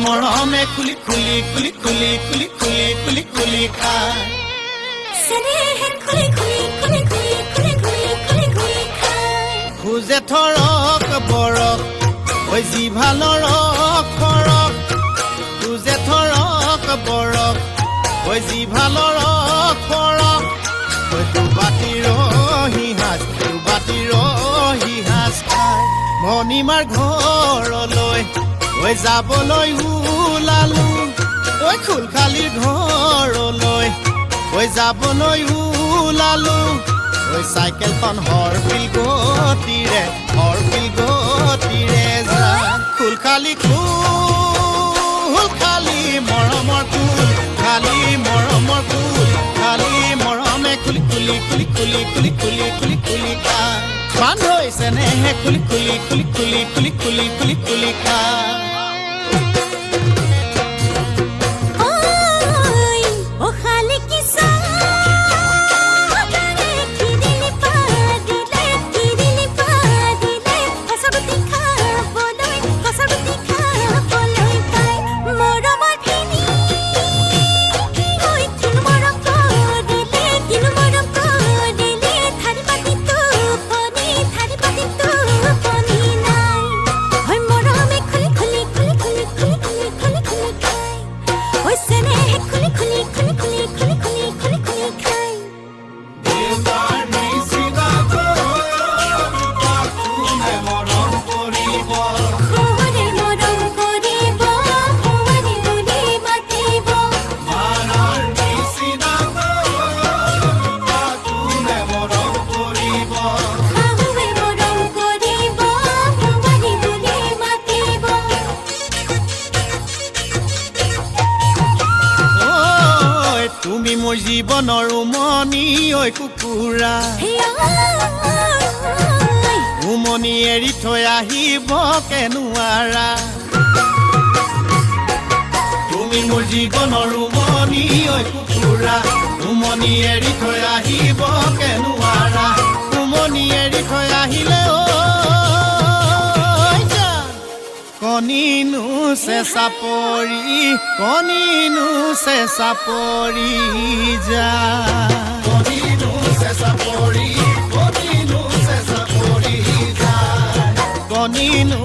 মৰমে খুলি খুলি খুলি খুলি খুলি খুলি খুলি খুলি খায় স্নেহে খুলি খুলি খুলি খুলি খুলি খুলি খুলি খুলি খায় খুজে থৰক বৰক ঐ জিভা নৰক ফৰক খুজে থৰক বৰক ঐ জিভা নৰক ফৰক ঐ দুবাটিৰ হিহাজ খায় মণিমাৰ ঘৰলৈ ঐ যাবলৈ ওলালো ঐ খুলখালিৰ ঘৰলৈ ঐ যাবলৈ ওলালো ঐ চাইকেলখন হৰপিল গতিৰে যায় খুলখালি খালি মৰমৰ ফুল খালি মৰমৰ ফুল খালি মৰমে খুলি খুলি খুলি খুলি খুলি খুলি খুলি খুলি খায় বান্ধ হৈছে নেহে খুলি খুলি খুলি খুলি খুলি খুলি খুলি খুলি খায় তুমি মোৰ জীৱনৰ উমনি ঐ কুকুৰা উমনি এৰি থৈ আহিব কেনুৱাৰা তুমি মোৰ জীৱনৰ উমনি ঐ কুকুৰা উমনি এৰি থৈ আহিব কেনুৱাৰা উমনি এৰি থৈ আহিলে কণিনো চেঁচা পৰি যা কণিনো চেঁচা পৰি যা কণিনো